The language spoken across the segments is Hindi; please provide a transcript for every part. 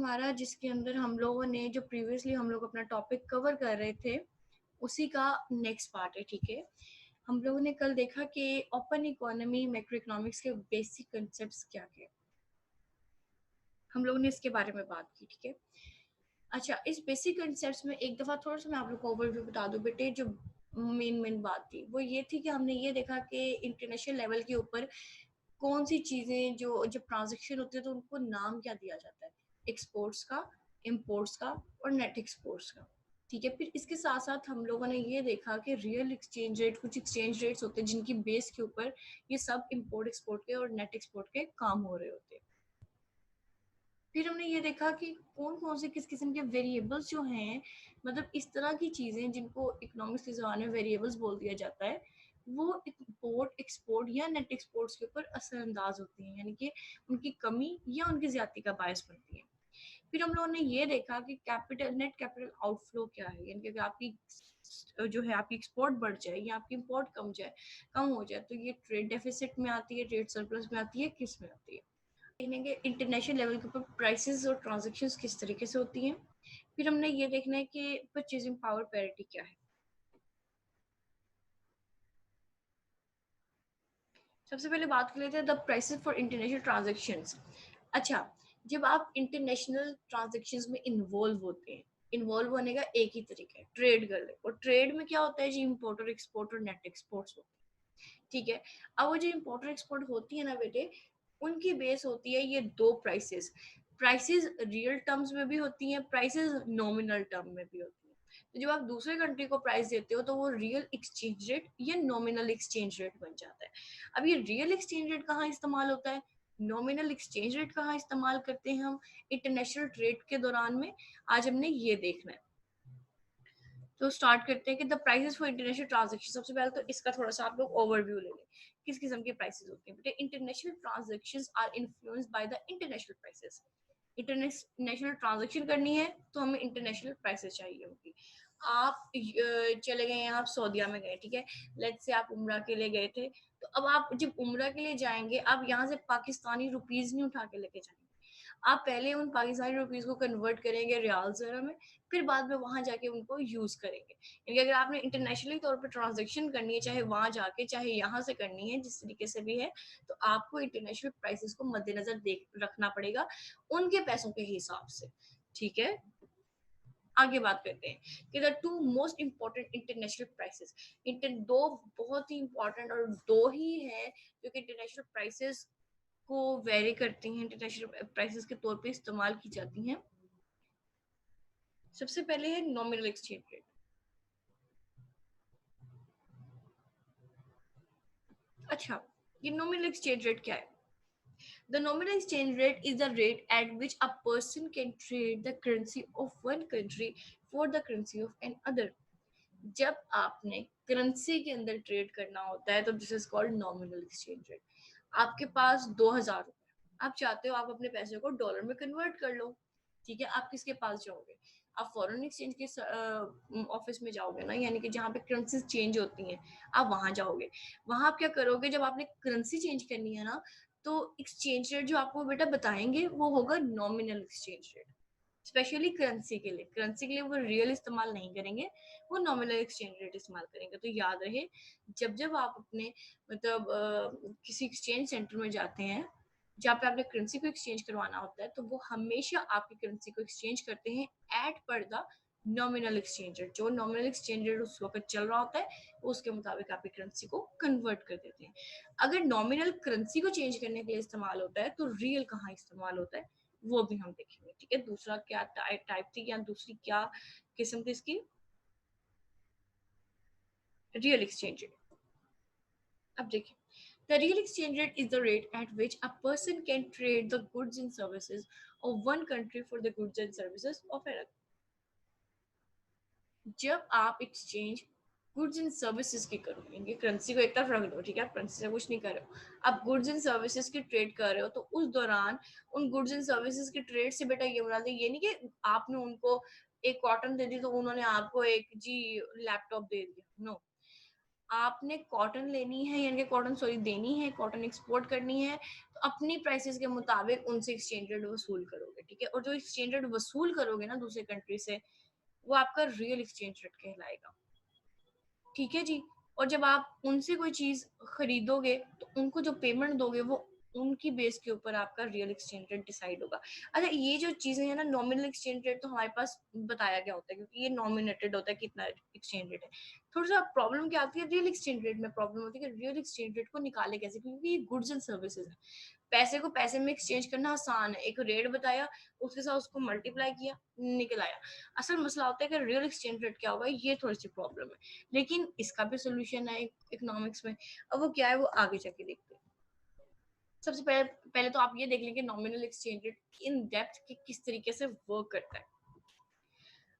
हमारा जिसके अंदर हम लोगों ने जो प्रीवियसली हम लोग अपना टॉपिक कवर कर रहे थे उसी का नेक्स्ट पार्ट है। ठीक है, हम लोगों ने कल देखा कि ओपन इकोनॉमी मैक्रो इकोनॉमिक्स के बेसिक कंसेप्ट्स क्या थे, हम लोगों ने इसके बारे में बात की। ठीक है, अच्छा, इस बेसिक कंसेप्ट्स में एक दफा थोड़ा सा मैं आप लोग को ओवरव्यू बता दूं बेटे। जो मेन बात थी वो ये थी कि हमने ये देखा कि इंटरनेशनल लेवल के ऊपर कौन सी चीजें जो जब ट्रांजैक्शन होती है तो उनको नाम क्या दिया जाता है, एक्सपोर्ट्स का, इंपोर्ट्स का और नेट एक्सपोर्ट्स का। ठीक है, फिर इसके साथ साथ हम लोगों ने ये देखा कि रियल एक्सचेंज रेट, कुछ एक्सचेंज रेट्स होते हैं जिनकी बेस के ऊपर ये सब इंपोर्ट एक्सपोर्ट के और नेट एक्सपोर्ट के काम हो रहे होते हैं। फिर हमने ये देखा कि कौन कौन से किस किस्म के वेरिएबल्स जो हैं, मतलब इस तरह की चीजें जिनको इकोनॉमिक्स के ज़माने में वेरिएबल्स बोल दिया जाता है, वो इंपोर्ट एक्सपोर्ट या नेट एक्सपोर्ट्स के ऊपर असरअंदाज होती हैं, यानी कि उनकी कमी या उनकी ज्यादती का बायस बनती है। फिर हम लोगों ने ये देखा कि कैपिटल नेट कैपिटल आउटफ्लो क्या है, यानी कि अगर आपकी जो है आपकी एक्सपोर्ट बढ़ जाए या आपकी इंपोर्ट कम हो जाए तो ये ट्रेड डेफिसिट में आती है, ट्रेड सरप्लस में आती है, किस में आती है। देखेंगे इंटरनेशनल लेवल के ऊपर प्राइसेस और ट्रांजैक्शंस किस तरीके से होती हैं। फिर हमने ये देखना है कि परचेजिंग पावर पैरिटी क्या है। सबसे पहले बात कर लेते हैं the prices for international transactions. अच्छा, जब आप इंटरनेशनल ट्रांजैक्शंस में इन्वॉल्व होते हैं, इन्वॉल्व होने का एक ही तरीका है, ट्रेड कर ले। और ट्रेड में क्या होता है जी, इंपोर्ट और एक्सपोर्ट और नेट एक्सपोर्ट्स होते हैं। ठीक है, अब वो जो इंपोर्ट और एक्सपोर्ट होती है ना बेटे, उनकी बेस होती है ये दो प्राइसेस। प्राइसेस रियल टर्म्स में भी होती हैं, प्राइसेस नॉमिनल टर्म में भी होती हैं। तो जब आप दूसरे कंट्री को प्राइस देते हो तो वो रियल एक्सचेंज रेट या नॉमिनल एक्सचेंज रेट बन जाता है। अब ये रियल एक्सचेंज रेट कहाँ इस्तेमाल होता है, नॉमिनल एक्सचेंज रेट कहाँ इस्तेमाल करते हैं हम इंटरनेशनल ट्रेड के दौरान में, आज हमने ये देखना है। तो स्टार्ट करते हैं कि the prices for international transaction. सबसे पहले तो इसका थोड़ा सा आप लोग ओवरव्यू ले लें, किस किस्म के प्राइसेस होते हैं बेटे। International transactions are influenced by the international prices. International transaction करनी है तो हमें इंटरनेशनल प्राइसेस चाहिए होगी। आप चले गए हैं, आप सऊदीया में गए, ठीक है, लेट्स से आप उम्रा के लिए गए थे, तो अब आप जब उम्रा के लिए जाएंगे आप यहाँ से पाकिस्तानी रुपीज नहीं उठा के लेके जाएंगे, आप पहले उन पाकिस्तानी रुपीज को कन्वर्ट करेंगे रियाल वगैरह में, फिर बाद में वहां जाके उनको यूज करेंगे। यानी अगर आपने इंटरनेशनली तौर पर ट्रांजैक्शन करनी है, चाहे वहां जाके चाहे यहाँ से करनी है, जिस तरीके से भी है, तो आपको इंटरनेशनल प्राइसेस को मद्देनजर देख रखना पड़ेगा उनके पैसों के हिसाब से। ठीक है, आगे बात करते हैं कि the two most important international prices. दो बहुत ही इंपॉर्टेंट और दो ही है जो कि इंटरनेशनल प्राइसेस को वेरी करती हैं, इंटरनेशनल प्राइसेस के तौर पे इस्तेमाल की जाती हैं। सबसे पहले है नॉमिनल एक्सचेंज रेट। अच्छा, ये नॉमिनल एक्सचेंज रेट क्या है? The nominal exchange rate is the rate at which a person can trade the currency of one country for the currency of another. जब आपने करेंसी के अंदर ट्रेड करना होता है तो this is called nominal exchange rate. आपके पास 2000 रुपए, आप चाहते हो आप अपने पैसे को डॉलर में कन्वर्ट कर लो, ठीक है, आप किसके पास जाओगे? आप फॉरेन एक्सचेंज के ऑफिस में जाओगे ना, यानी कि जहाँ पे करेंसी चेंज होती हैं, आप वहां जाओगे। वहां आप क्या करोगे, जब आपने करेंसी चेंज करनी है ना, तो एक्सचेंज रेट जो आपको बेटा बताएंगे वो होगा nominal exchange rate. Specially currency के लिए वो रियल इस्तेमाल नहीं करेंगे, वो नॉमिनल एक्सचेंज रेट इस्तेमाल करेंगे। तो याद रहे, जब जब आप अपने मतलब किसी एक्सचेंज सेंटर में जाते हैं जहाँ पे आपने करेंसी को एक्सचेंज करवाना होता है, तो वो हमेशा आपकी करेंसी को एक्सचेंज करते हैं एट पर द नॉमिनल एक्सचेंज रेट। जो नॉमिनल एक्सचेंज रेट उस वक्त चल रहा होता है उसके मुताबिक आपकी करेंसी को कन्वर्ट कर देते हैं। अगर नॉमिनल करेंसी को चेंज करने के लिए इस्तेमाल होता है तो रियल कहाँ इस्तेमाल होता है वो भी हम देखेंगे। ठीक है, दूसरा क्या टाइप थी या दूसरी क्या किस्म थी इसकी, रियल एक्सचेंज रेट। अब देखिए, the real exchange rate is the rate at which a person can trade the goods and services of one country for the goods and services of another. जब आप एक्सचेंज गुड्स एंड सर्विसेज की करोगे, करेंसी को एक तरफ रख दो, ठीक है, आप करेंसी से कुछ नहीं कर रहे हो, आप गुड्स एंड सर्विसेज की ट्रेड कर रहे हो, तो उस दौरान उन गुड्स एंड सर्विसेज की ट्रेड से बेटा ये बना दे, ये नहीं कि आपने उनको एक कॉटन दे दी तो उन्होंने आपको एक जी लैपटॉप दे दिया, नो। आपने कॉटन लेनी है, यानी कि कॉटन सॉरी देनी है, कॉटन एक्सपोर्ट करनी है, तो तो अपनी प्राइसेस के मुताबिक उनसे एक्सचेंज रेट वसूल करोगे, ठीक है। और जो एक्सचेंज रेट वसूल करोगे ना दूसरे कंट्री से, वो आपका रियल एक्सचेंज रेट कहलाएगा, ठीक है जी। और जब आप उनसे कोई चीज खरीदोगे तो उनको जो पेमेंट दोगे वो उनकी बेस के ऊपर आपका रियल एक्सचेंज रेट डिसाइड होगा। अच्छा, ये जो चीजें हैं ना, नॉमिनल एक्सचेंज रेट तो हमारे पास बताया गया होता है क्योंकि ये नॉमिनेटेड होता है कितना एक्सचेंज रेट है। थोड़ा सा प्रॉब्लम क्या आती है, रियल एक्सचेंज रेट में प्रॉब्लम होती है कि रियल एक्सचेंज रेट को निकाले कैसे, क्योंकि ये गुड्स एंड सर्विसेज है। पैसे को पैसे में एक्सचेंज करना आसान है, एक रेट बताया, उसके साथ उसको मल्टीप्लाई किया, निकल आया। असल मसला होता है कि रियल एक्सचेंज रेट क्या होगा, ये थोड़ी सी प्रॉब्लम है, लेकिन इसका भी सोल्यूशन है इकोनॉमिक्स में। अब वो क्या है, वो आगे जाके देखते हैं। सबसे पहले पहले तो आप ये देख लें कि nominal exchange rate in depth कि किस तरीके से वर्क करता है।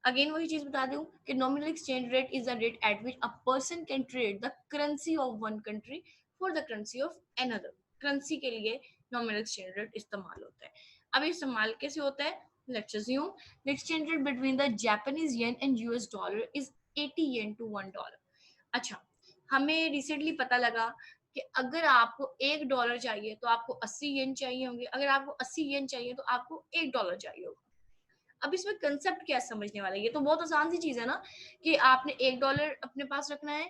अगेन वही चीज बता दूं कि nominal exchange rate is the rate at which a person can trade the currency of one country for the currency of another. Currency के लिए नॉमिनल एक्सचेंज रेट इस्तेमाल होता है। अब इस्तेमाल कैसे होता है, let's assume the exchange rate between the Japanese yen and US dollar is 80 yen to $1। अच्छा, हमें रिसेंटली पता लगा कि अगर आपको $1 चाहिए तो आपको 80 येन चाहिए होंगे, अगर आपको 80 येन चाहिए तो आपको $1 चाहिए होगा। अब इसमें कंसेप्ट क्या समझने वाला है, ये तो बहुत आसान सी चीज है ना कि आपने $1 अपने पास रखना है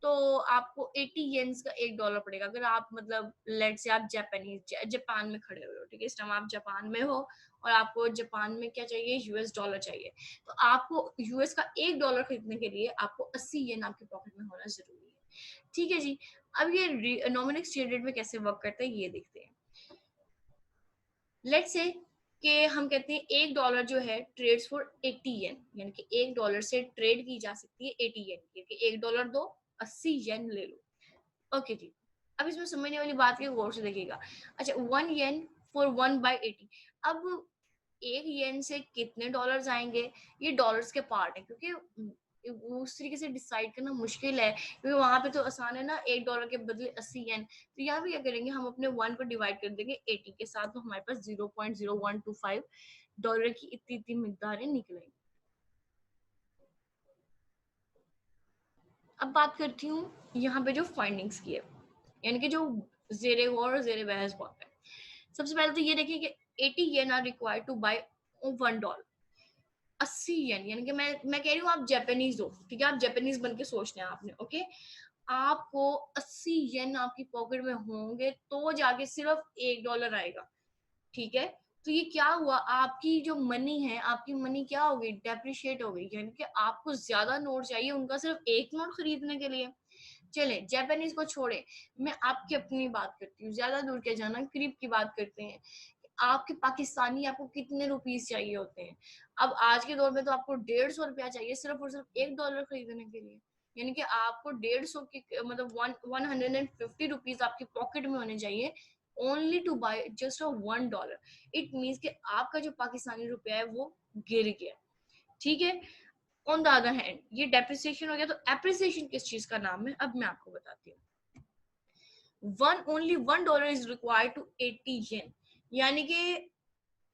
तो आपको 80 येन्स का $1 पड़ेगा। अगर आप मतलब लेट से आप जापान में खड़े हुए हो, ठीक है, इस टाइम आप जापान में हो और आपको जापान में क्या चाहिए, यूएस डॉलर चाहिए, तो आपको यूएस का $1 खरीदने के लिए आपको 80 येन आपके पॉकेट में होना जरूरी है, ठीक है जी। अब ये नॉमिनल एक्सचेंज रेट में कैसे वर्क करता है ये देखते हैं। लेट्स से कि हम कहते हैं $1 जो है ट्रेड्स फॉर 80 येन, यानी कि $1 से ट्रेड की जा सकती है 80 येन की, कि $1 दो 80 येन ले लो। ओके जी, अब इसमें समझने वाली बात की गौर से देखिएगा। अच्छा, 1 येन फॉर 1/80। अब 1 येन से कितने डॉलर्स आएंगे, ये डॉलर्स के पार्ट है, क्योंकि उस तरीके से डिसाइड करना मुश्किल है, क्योंकि वहां पे तो आसान है ना, $1 के बदले 80 येन। तो यहाँ भी क्या करेंगे, हम अपने 1 को डिवाइड कर देंगे 80 के साथ, तो हमारे पास $0.0125 की इतनी इतनी मिकदारें निकलेंगी। अब बात करती हूँ यहाँ पे जो फाइंडिंग्स की है, यानी कि जो जेरे गौर और जेरे बहस बात है। सबसे पहले तो ये देखिए कि 80 येन आर रिक्वायर्ड टू बाय $1। 80 येन, यानी कि मैं कह रही हूँ आप जापानीज हो, ठीक है, आप जापानीज बन के सोचना है आपने, ओके। आपको 80 येन आपकी पॉकेट में होंगे तो जाके सिर्फ $1 आएगा, ठीक है। तो ये क्या हुआ, आपकी जो मनी है, आपकी मनी क्या हो गई, डेप्रिशिएट हो गई, यानी कि आपको ज्यादा नोट चाहिए उनका सिर्फ एक नोट खरीदने के लिए। चले जापानीज को छोड़े, मैं आपकी अपनी बात करती हूँ, ज्यादा दूर क्या जाना, करीब की बात करते हैं। आपके पाकिस्तानी आपको कितने रुपीस चाहिए होते हैं। अब आज के दौर में तो आपको ₹150 चाहिए सिर्फ और सिर्फ $1 खरीदने के लिए, यानी कि आपको 150 की मतलब 150 रुपीज आपकी पॉकेट में होने चाहिए only to buy just $1। It means कि आपका जो पाकिस्तानी रुपया है वो गिर गया, ठीक है। ऑन द अदर हैंड ये डेप्रिसिएशन हो गया, तो एप्रिसिएशन किस चीज का नाम है, अब मैं आपको बताती हूँ। ओनली $1 इज रिक्वायर्ड टू 80 येन, यानी कि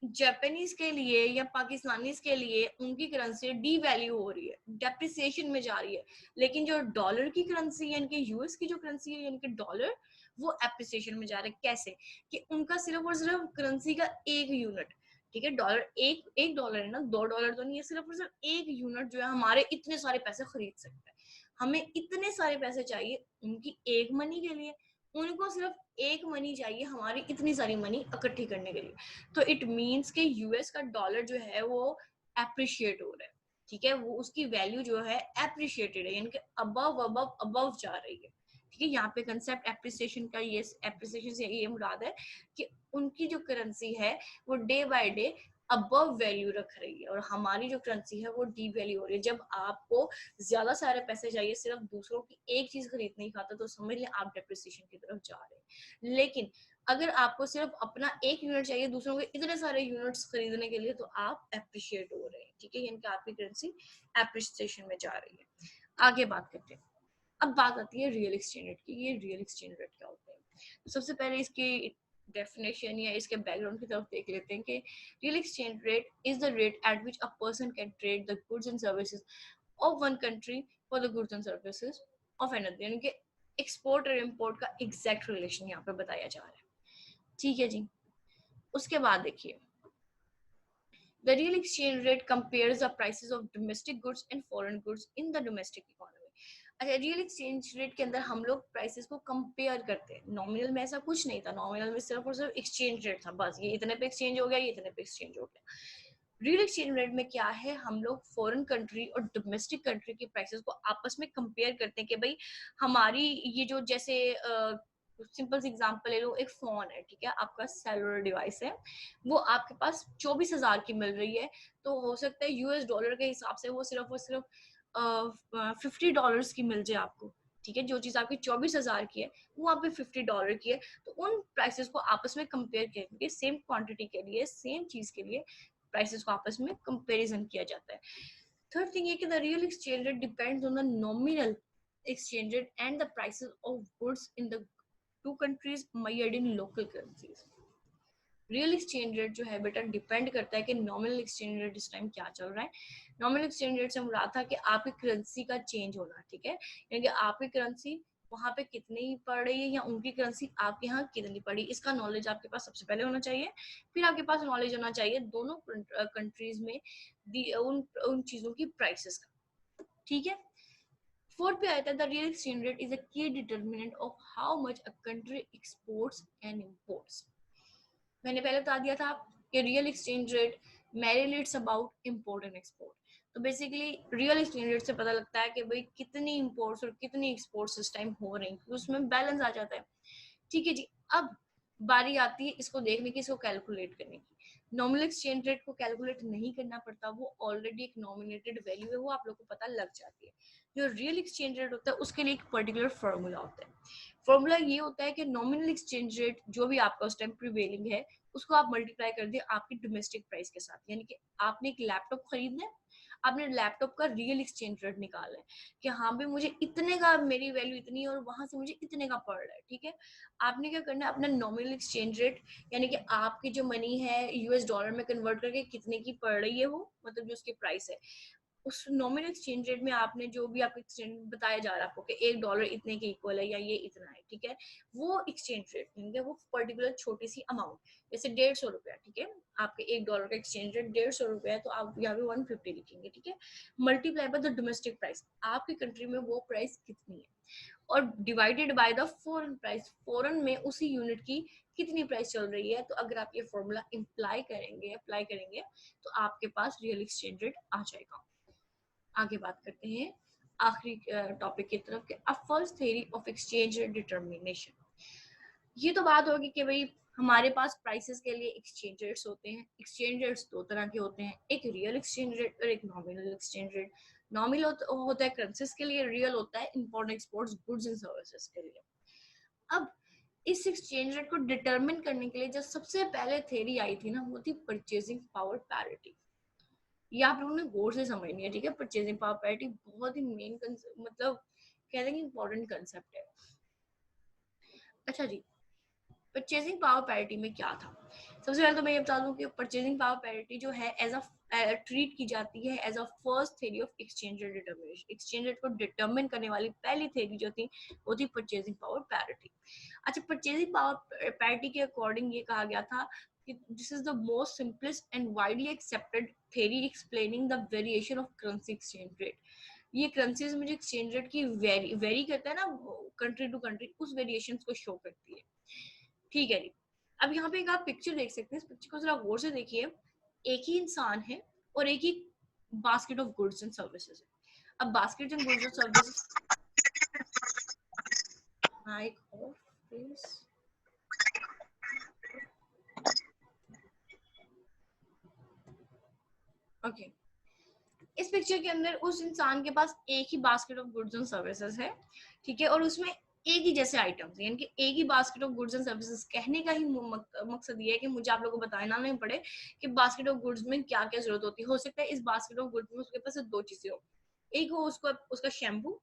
जापानीज के लिए या पाकिस्तानीज के लिए उनकी करेंसी डी वैल्यू हो रही है, डेप्रिसिएशन में जा रही है, लेकिन जो डॉलर की करेंसी यानी कि यूएस की जो करेंसी है यानी कि डॉलर, वो एप्रिसिएशन में जा रहा है। कैसे कि उनका सिर्फ और सिर्फ करेंसी का एक यूनिट, ठीक है, डॉलर एक एक डॉलर है ना, $2 तो नहीं है, सिर्फ और सिर्फ एक यूनिट जो है हमारे इतने सारे पैसे खरीद सकता है। हमें इतने सारे पैसे चाहिए उनकी एक मनी के लिए, उनको सिर्फ एक मनी चाहिए हमारी इतनी सारी मनी इकट्ठी करने के लिए। तो इट मीन्स कि यूएस का डॉलर जो है वो एप्रिशिएट हो रहा है, ठीक है, वो उसकी वैल्यू जो है एप्रिशिएटेड है, यानी कि अबव अबव अबव जा रही है, ठीक है। यहाँ पे कंसेप्ट एप्रिसिएशन का, ये एप्रिसिएशन से ये मुराद है कि उनकी जो करेंसी है वो day by day above value रख रही है और हमारी जो करेंसी है वो डी वैल्यू हो रही है। जब आपको ज्यादा सारे पैसे चाहिए सिर्फ दूसरों की एक चीज खरीदने की खाता, तो समझ लें आप डेप्रिसिएशन की तरफ जा रहे हैं। लेकिन अगर आपको सिर्फ अपना एक यूनिट चाहिए दूसरों के इतने सारे यूनिट्स खरीदने के लिए, तो आप एप्रिशिएट हो रहे हैं, ठीक है, यानी कि आपकी करेंसी एप्रिसिएशन में जा रही है। आगे बात करते हैं। अब बात आती है रियल एक्सचेंज रेट की। ये रियल एक्सचेंज रेट क्या होता है, तो सबसे पहले इसकी डेफिनेशन या इसके बैकग्राउंड की तरफ देख लेते हैं कि real exchange rate is the rate at which a person can trade the goods and services of one country for the goods and services of another, यानी कि एक्सपोर्ट और इम्पोर्ट का एग्जैक्ट रिलेशन यहाँ पे बताया जा रहा है। ठीक है जी। उसके बाद देखिए, the real exchange rate compares the prices of domestic goods and foreign goods in the domestic economy. अच्छा, रियल एक्सचेंज रेट के अंदर हम लोग प्राइसेस को कंपेयर करते हैं। नॉमिनल में ऐसा कुछ नहीं था, नॉमिनल में सिर्फ और सिर्फ एक्सचेंज रेट था, बस ये इतने पे एक्सचेंज हो गया, ये इतने पे एक्सचेंज हो गया। रियल एक्सचेंज रेट में क्या है, हम लोग फॉरेन कंट्री और डोमेस्टिक कंट्री के प्राइसेस को आपस में कंपेयर करते हैं कि भाई हमारी ये जो, जैसे सिंपल एग्जांपल ले लो, एक फोन है, ठीक है, आपका सेलुलर डिवाइस है, वो आपके पास 24,000 की मिल रही है, तो हो सकता है यूएस डॉलर के हिसाब से वो सिर्फ और सिर्फ $50 की मिल जाए आपको। ठीक है, जो चीज आपकी 24,000 की है वो आप पे $50 की है। तो उन प्राइसेस को आपस में कंपेयर करके सेम क्वांटिटी के लिए, सेम चीज के लिए प्राइसेस को आपस में कंपैरिजन किया जाता है। थर्ड थिंग ये कि the real exchange rate depends on the nominal exchange rate and the prices of goods in the two countries measured in local currencies. Real exchange rate जो है बेटा डिपेंड करता है कि नॉमिनल एक्सचेंज रेट इस टाइम क्या चल रहा है। नॉमिनल एक्सचेंज रेट से मुराद था कि आपकी करेंसी का चेंज होना, ठीक है, यानी कि आपकी करेंसी वहां पे कितनी पड़ रही है या उनकी करेंसी आपके यहाँ कितनी पड़ी, इसका नॉलेज आपके पास सबसे पहले होना चाहिए। फिर आपके पास नॉलेज होना चाहिए दोनों कंट्रीज में उन चीजों की प्राइसेस का। ठीक है, फोर्थ पे आता है the real exchange rate is a key determinant of how much a country exports and imports. मैंने पहले बता दिया था कि real exchange rate mainly it's about import and export. तो बेसिकली रियल एक्सचेंज रेट से पता लगता है कि भाई कितनी इंपोर्ट्स और कितनी एक्सपोर्ट्स इस टाइम हो रही हैं, उसमें बैलेंस आ जाता है। ठीक है जी, अब बारी आती है इसको देखने की, इसको कैलकुलेट करने की। नॉमिनल एक्सचेंज रेट को कैलकुलेट नहीं करना पड़ता, वो ऑलरेडी एक नॉमिनेटेड वैल्यू है, वो आप लोग को पता लग जाती है। जो रियल एक्सचेंज रेट होता है उसके लिए एक पर्टिकुलर फॉर्मूला होता है। फॉर्मूला ये होता है कि नॉमिनल एक्सचेंज रेट जो भी आपका उस टाइम प्रिवेलिंग है उसको आप मल्टीप्लाई कर दिए आपकी डोमेस्टिक प्राइस के साथ। यानी कि आपने एक लैपटॉप खरीदना है, आपने लैपटॉप का रियल एक्सचेंज रेट निकाला है कि हाँ भाई मुझे इतने का, मेरी वैल्यू इतनी है और वहां से मुझे इतने का पड़ रहा है। ठीक है, आपने क्या करना है, अपना नॉमिनल एक्सचेंज रेट यानी कि आपकी जो मनी है यूएस डॉलर में कन्वर्ट करके कितने की पड़ रही है वो, मतलब जो उसकी प्राइस है, उस नॉमिनल एक्सचेंज रेट में आपने जो भी आपको एक्सचेंज बताया जा रहा है आपको कि $1 इतने के इक्वल है या ये इतना है, ठीक है, वो एक्सचेंज रेट है, वो पर्टिकुलर छोटी सी अमाउंट, जैसे ₹150, ठीक है, आपके $1 का एक्सचेंज रेट ₹150 है, तो आप यहाँ पे 150 लिखेंगे, ठीक है, multiply by the domestic price, आपकी कंट्री में वो प्राइस कितनी है, और divided by the foreign price, foreign में उसी यूनिट की कितनी प्राइस चल रही है। तो अगर आप ये फॉर्मूला अप्लाई करेंगे तो आपके पास रियल एक्सचेंज रेट आ जाएगा। आगे बात करते हैं आखिरी टॉपिक की तरफ के first theory of exchange rate determination. ये तो बात होगी कि भाई हमारे पास प्राइसेस के लिए एक्सचेंज रेट्स होते हैं। एक्सचेंज रेट्स दो तरह के होते हैं, एक रियल एक्सचेंज रेट और एक नॉमिनल एक्सचेंज रेट। नॉमिनल होता है करेंसीज के लिए, रियल होता है import exports goods and services के लिए। अब इस एक्सचेंज रेट को डिटरमिन करने के लिए जो सबसे पहले थ्योरी आई थी ना, वो थी परचेजिंग पावर पैरिटी। ये आप लोगों ने गौर से समझनी है, ठीक है, परचेजिंग पावर पैरिटी बहुत ही मेन मतलब कहते हैं कि इंपॉर्टेंट कंसेप्ट है। अच्छा जी, परचेजिंग पावर पैरिटी में क्या था, सबसे पहले तो मैं ये बता दूं कि परचेजिंग पावर पैरिटी जो है एज अ ट्रीट की जाती है as a first theory of exchange rate determination. Exchange rate को डिटरमिन करने वाली पहली थ्योरी जो थी वो थी परचेजिंग पावर पैरिटी। अच्छा, परचेजिंग पावर पैरिटी के अकॉर्डिंग ये कहा गया था कि this is the most simplest and widely accepted theory explaining the variation of currency exchange rate. ये करेंसीज में जो एक्सचेंज रेट की वेरी करता है ना कंट्री टू कंट्री, उस वेरिएशन को शो करती है। ठीक है जी, अब यहाँ पे एक आप पिक्चर देख सकते हैं, इस पिक्चर को जरा गौर से देखिए। एक ही इंसान है और एक ही basket of goods and services है। अब basket and goods and services, mic off please. Okay, इस पिक्चर के अंदर उस इंसान के पास एक ही basket of goods and services है, ठीक है, और उसमें एक ही जैसे आइटम्स हैं, यानी कि एक ही basket of goods and services. कहने का ही मकसद ये है कि मुझे आप लोगों को बताना नहीं पड़े कि बास्केट ऑफ गुड्स में क्या क्या जरूरत होती है। हो सकता है इस बास्केट ऑफ गुड्स में उसके पास दो चीजें हो, एक हो उसका शैम्पू,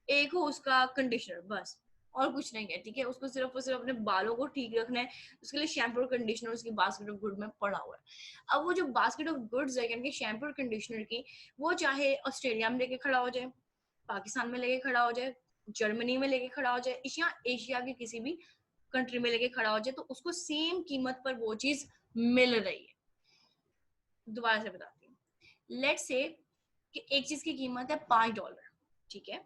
एक हो उसका कंडीशनर, बस और कुछ नहीं है। ठीक है, उसको सिर्फ और सिर्फ अपने बालों को ठीक रखना है, उसके लिए शैम्पू और कंडीशनर उसकी बास्केट ऑफ गुड में पड़ा हुआ है। अब वो जो बास्केट ऑफ गुड्स है यानी कि शैम्पू और कंडीशनर की, वो चाहे ऑस्ट्रेलिया में लेके खड़ा हो जाए, पाकिस्तान में लेके खड़ा हो जाए, जर्मनी में लेके खड़ा हो जाए, या एशिया के किसी भी कंट्री में लेके खड़ा हो जाए तो उसको सेम कीमत पर वो चीज मिल रही है। दोबारा से बताती हूँ, लेट से कि एक चीज की कीमत है $5, ठीक है।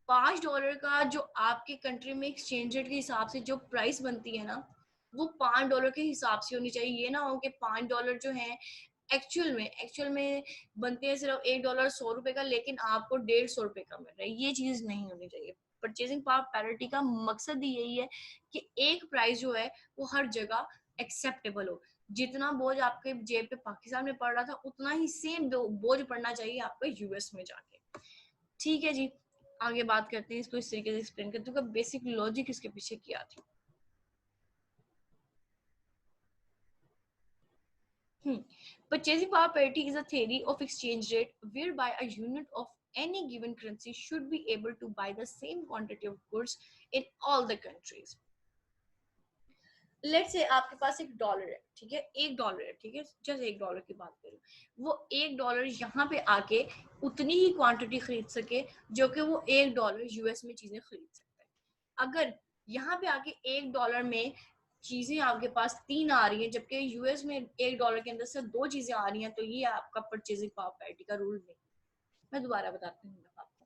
$5 का जो आपके कंट्री में एक्सचेंज रेट के हिसाब से जो प्राइस बनती है ना, वो $5 के हिसाब से होनी चाहिए। ये ना हो कि $5 जो है एक्चुअल में बनते हैं सिर्फ $1 100 का, लेकिन आपको ₹150 का मिल रहा है। ये चीज नहीं होनी चाहिए। परचेजिंग पावर पैरिटी का मकसद ही यही है कि एक प्राइस जो है वो हर जगह एक्सेप्टेबल हो। जितना बोझ आपके जेब पे पाकिस्तान में पड़ रहा था उतना ही सेम बोझ पड़ना चाहिए आपको यूएस में जाके। ठीक है जी, आगे बात करते हैं, इसको इस तरीके से एक्सप्लेन करते हैं बेसिक लॉजिक इसके पीछे क्या थी। Purchasing power parity is a theory of exchange rate whereby a unit of any given currency should be able to buy the same quantity of goods in all the countries. Let's say आपके पास $1 है, ठीक है, $1 है, ठीक है, जस्ट $1 की बात करूं, वो $1 यहाँ पे आके उतनी ही क्वांटिटी खरीद सके जो कि वो $1 यूएस में चीजें खरीद सकता है। अगर यहाँ पे आके $1 में चीजें आपके पास 3 आ रही हैं जबकि यूएस में $1 के अंदर से 2 चीजें आ रही हैं, तो ये आपका परचेजिंग पावर पैरिटी का रूल नहीं। मैं दोबारा बताती हूँ आपको।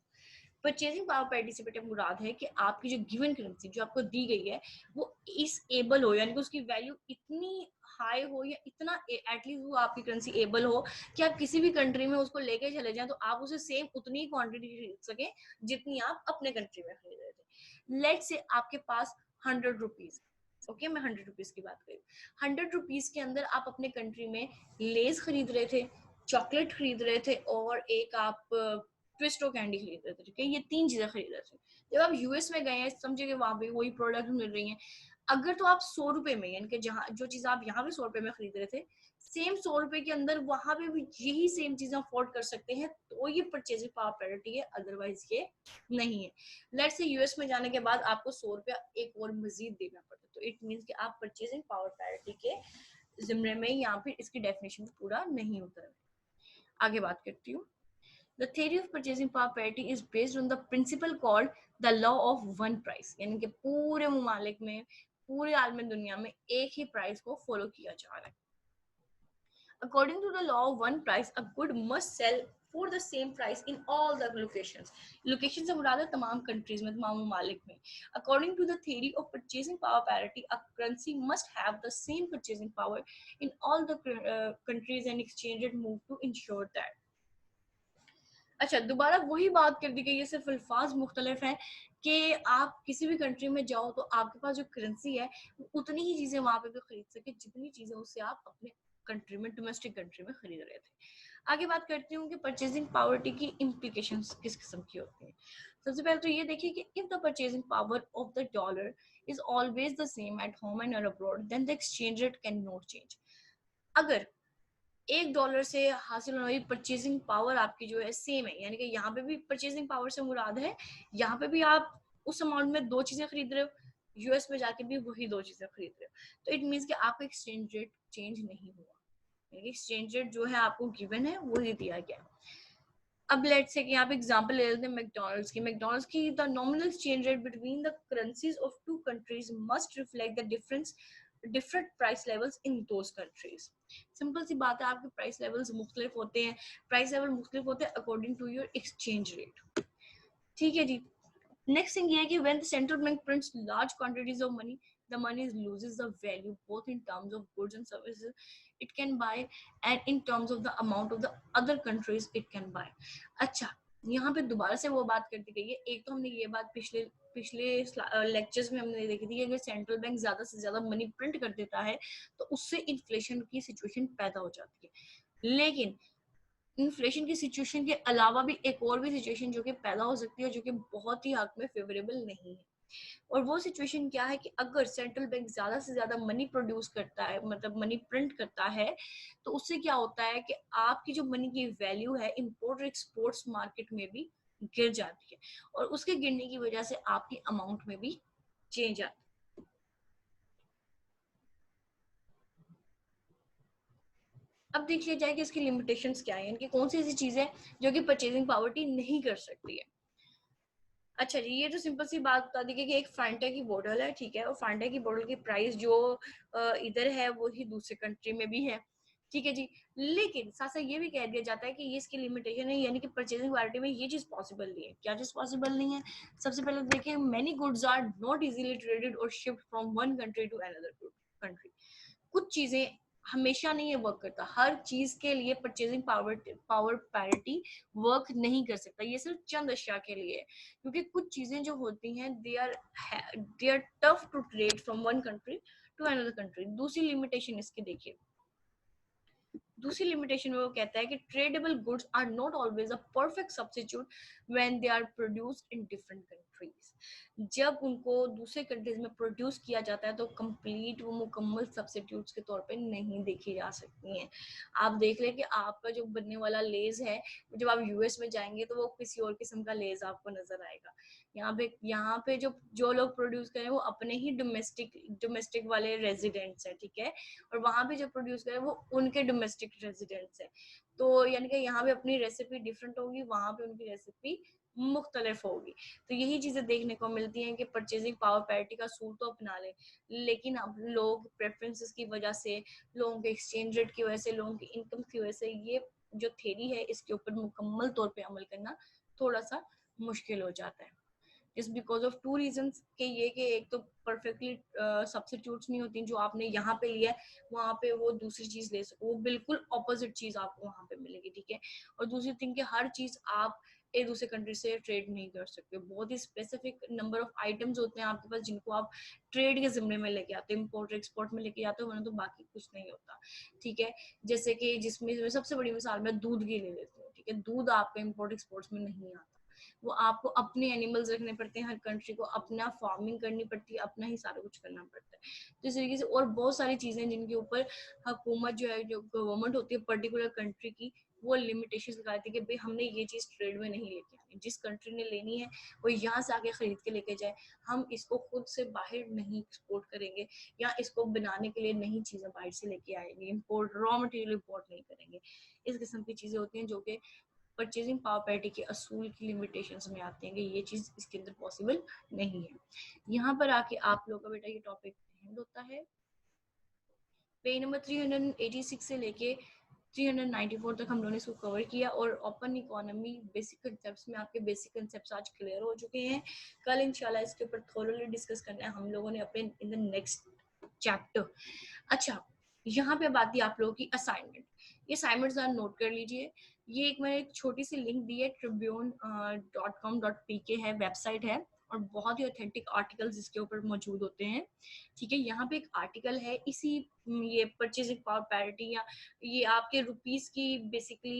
परचेजिंग पावर पैरिटी से बेटा मुराद है कि आपकी जो गिवन करेंसी जो आपको दी गई है वो इस एबल हो, यानी कि उसकी वैल्यू इतनी हाई हो या इतना एटलीस्ट वो आपकी करेंसी एबल हो कि आप किसी भी कंट्री में उसको लेके चले जाएं तो आप उसे सेम उतनी क्वांटिटी खरीद सके जितनी आप अपने कंट्री में खरीद रहे थे। लेट से आपके पास ₹100, ओके, मैं ₹100 की बात करूँ, ₹100 के अंदर आप अपने कंट्री में लेस खरीद रहे थे, चॉकलेट खरीद रहे थे और एक आप ट्विस्टो कैंडी खरीद रहे थे, ठीक है, ये 3 चीजें खरीद रहे थे। जब आप यूएस में गए हैं समझे कि वहां पे वही प्रोडक्ट मिल रही हैं, अगर तो आप ₹100 में, यानी कि जहाँ जो चीज आप यहाँ पे ₹100 में खरीद रहे थे सेम ₹100 के अंदर वहां पे भी यही सेम चीजें अफोर्ड कर सकते हैं, तो ये परचेजिंग पावर पैरिटी है, अदरवाइज ये नहीं है। लेट्स से यूएस में जाने के बाद आपको ₹100 एक और मजीद देना पड़ता, तो इट मीन्स कि आप परचेजिंग पावर पैरिटी के जिम्मे में यहाँ पे इसकी डेफिनेशन पूरा नहीं उतर रहे। आगे बात करती हूँ। The theory of purchasing power parity is based on the principle called the law of one price, यानी कि पूरे मुमालिक में, पूरे आलमी दुनिया में एक ही प्राइस को फॉलो किया जा रहा है। According to the law of one price, a good must sell for the same price in all the locations. Locations से मुराद है तमाम countries में, तमाम मुमालिक में। According to the theory of purchasing power parity, a currency must have the same purchasing power in all the countries and exchange rate move to ensure that. अच्छा, दोबारा वही बात कर दी गई है, सिर्फ अल्फाज मुख्तलिफ हैं कि आप किसी भी कंट्री में जाओ तो आपके पास जो करेंसी है उतनी ही चीजें वहां पे भी खरीद सके जितनी चीजें उससे आप अपने कंट्री में, डोमेस्टिक कंट्री में खरीद रहे थे। आगे बात करती हूँ कि परचेजिंग पावर की इम्प्लीकेशंस किस किस्म की होती हैं। सबसे पहले तो ये देखिए कि if the purchasing power of the dollar is always the same at home and abroad then the exchange rate can not change. अगर $1 से हासिल होने वाली परचेजिंग पावर आपकी जो है सेम है, यानी कि यहाँ पे भी परचेजिंग पावर से मुराद है यहाँ पे भी आप उस अमाउंट में 2 चीजें खरीद रहे हो, यूएस में जाके भी वही 2 चीजें खरीद रहे हो, तो इट मीन्स कि आपका एक्सचेंज रेट चेंज नहीं हुआ। एक्सचेंज रेट जो है आपको गिवन है वही दिया गया। अब लेट्स से कि आप एग्जांपल ले लेते हैं मैकडॉनल्ड्स की the nominal exchange rate between the currencies of two countries must reflect the different price levels in those countries. Simple सी बात है, आपके प्राइस लेवल्स मुख्तलिफ होते हैं, प्राइस लेवल मुख्तलिफ होते हैं according to your exchange rate. ठीक है जी, नेक्स्ट थिंग ये है कि when the central bank prints large quantities of money, the money loses the value both in terms of goods and services it can buy and in terms of the amount of the other countries it can buy। अच्छा, यहाँ पे दोबारा से वो बात कर दी गई है। एक तो हमने ये बात पिछले पिछले लेक्चर्स में हमने देखी थी कि अगर सेंट्रल बैंक ज्यादा से ज्यादा मनी प्रिंट कर देता है तो उससे इन्फ्लेशन की सिचुएशन पैदा हो जाती है, लेकिन इन्फ्लेशन की सिचुएशन के अलावा भी एक और भी सिचुएशन जो कि पैदा हो सकती है जो कि बहुत ही हक में फेवरेबल नहीं है। और वो सिचुएशन क्या है कि अगर सेंट्रल बैंक ज्यादा से ज्यादा मनी प्रोड्यूस करता है, मतलब मनी प्रिंट करता है, तो उससे क्या होता है कि आपकी जो मनी की वैल्यू है इंपोर्ट और एक्सपोर्ट्स मार्केट में भी गिर जाती है और उसके गिरने की वजह से आपकी अमाउंट में भी चेंज आता है। अब देख लिया जाए कि इसकी लिमिटेशंस क्या है, यानी कि कौन सी ऐसी चीजें जो कि परचेजिंग पावर नहीं कर सकती है। अच्छा जी, ये तो सिंपल सी बात बता दी कि एक फैंटा की बोतल है, ठीक है, और फैंटा की बोतल की प्राइस जो इधर है वो ही दूसरे कंट्री में भी है, ठीक है जी। लेकिन साथ साथ ये भी कह दिया जाता है कि ये इसकी लिमिटेशन है, यानी कि परचेजिंग पार्टी में ये चीज पॉसिबल नहीं है। क्या चीज पॉसिबल नहीं है? सबसे पहले देखिए, many goods are not easily traded और shift from one country to another country. कुछ चीजें हमेशा नहीं वर्क करता, हर चीज के लिए परचेजिंग पावर पैरिटी वर्क नहीं कर सकता, ये सिर्फ चंद अशिया के लिए है। क्योंकि कुछ चीजें जो होती हैं they are tough to trade from one country to another country. दूसरी लिमिटेशन इसकी देखिए, दूसरी लिमिटेशन में वो कहता है कि tradeable goods are not always a perfect substitute when they are produced in different countries. जब उनको दूसरे कंट्रीज में प्रोड्यूस किया जाता है तो कंप्लीट वो मुकम्मल सब्स्टिट्यूट्स के तौर पे नहीं देखी जा सकती हैं। आप देख लें कि आपका जो बनने वाला लेज है, जब आप यूएस में जाएंगे तो वो किसी और किस्म का लेज आपको नजर आएगा। यहाँ पे जो जो लोग प्रोड्यूस करें वो अपने ही डोमेस्टिक वाले रेजिडेंट्स हैं, ठीक है, और वहां पे जो प्रोड्यूस करें वो उनके डोमेस्टिक रेजिडेंट्स हैं। तो यानी कि यहाँ पे अपनी रेसिपी डिफरेंट होगी, वहां पे उनकी रेसिपी मुख्तलिफ होगी। तो यही चीजें देखने को मिलती हैं कि परचेजिंग पावर पैरिटी का सूट तो अपना ले, लेकिन अब लोग प्रेफरेंसेस की वजह से, लोगों के एक्सचेंज रेट की वजह से, लोगों की इनकम की वजह से ये जो थ्योरी है इसके ऊपर मुकम्मल तौर पे अमल करना थोड़ा सा मुश्किल हो जाता है। Just because of two reasons के ये कि एक तो परफेक्टली सब्स्टिट्यूट्स नहीं होती जो आपने यहाँ पे लिया है वहाँ पे वो दूसरी चीज ले सको, वो बिल्कुल ऑपोजिट चीज आपको वहाँ पे मिलेगी, ठीक है। और दूसरी थिंग कि हर चीज आप एक दूसरे कंट्री से ट्रेड नहीं कर सकते, बहुत ही स्पेसिफिक नंबर ऑफ आइटम्स होते हैं आपके पास जिनको आप ट्रेड के जिम्मे में लेके आते हो, इम्पोर्ट एक्सपोर्ट में लेके आते हो, वरना तो बाकी कुछ नहीं होता, ठीक है। जैसे कि जिसमें सबसे बड़ी मिसाल मैं दूध की ले लेती हूँ, ठीक है, दूध आपका इम्पोर्ट एक्सपोर्ट्स में नहीं आता, वो आपको अपने एनिमल्स रखने पड़ते हैं, हर कंट्री को अपना फार्मिंग करनी पड़ती है, अपना ही सारा कुछ करना पड़ता है। तो इस तरीके से और बहुत सारी चीजें जिनके ऊपर हुकूमत जो है, जो गवर्नमेंट होती है पर्टिकुलर कंट्री की, वो लिमिटेशंस लगाती है कि भाई हमने ये चीज ट्रेड में नहीं लेके आनी, जिस कंट्री ने लेनी है वो यहाँ से आके खरीद के लेके जाए, हम इसको खुद से बाहर नहीं एक्सपोर्ट करेंगे, या इसको बनाने के लिए नई चीजें बाहर से लेके आएंगे, इम्पोर्ट रॉ मटेरियल इम्पोर्ट नहीं करेंगे। इस किस्म की चीजें होती हैं जो कि परचेजिंग पावर पैरिटी के असूल की लिमिटेशंस में आते हैं कि ये चीज इसके अंदर पॉसिबल नहीं है। यहाँ पर आके आप लोग का बेटा ये टॉपिक एंड होता है। पेज नंबर 386 से लेके 394 तक हम लोगों ने इसको कवर किया, और ओपन इकोनॉमी बेसिक कंसेप्ट्स में आपके बेसिक कंसेप्ट्स आज क्लियर हो चुके हैं। कल इंशाल्लाह इसके ऊपर थोरोली डिस्कस करना है हम लोगों ने अपने इन द नेक्स्ट चैप्टर। अच्छा, यहाँ पे बात थी आप लोगों की असाइनमेंट, ये असाइनमेंट जरा नोट कर लीजिए। ये एक मैंने एक छोटी सी लिंक दी है, tribune.com.pk है, वेबसाइट है, और बहुत ही ऑथेंटिक आर्टिकल्स इसके ऊपर मौजूद होते हैं, ठीक है। यहाँ पे एक आर्टिकल है इसी ये परचेजिंग पावर पैरिटी, या ये आपके रुपीस की बेसिकली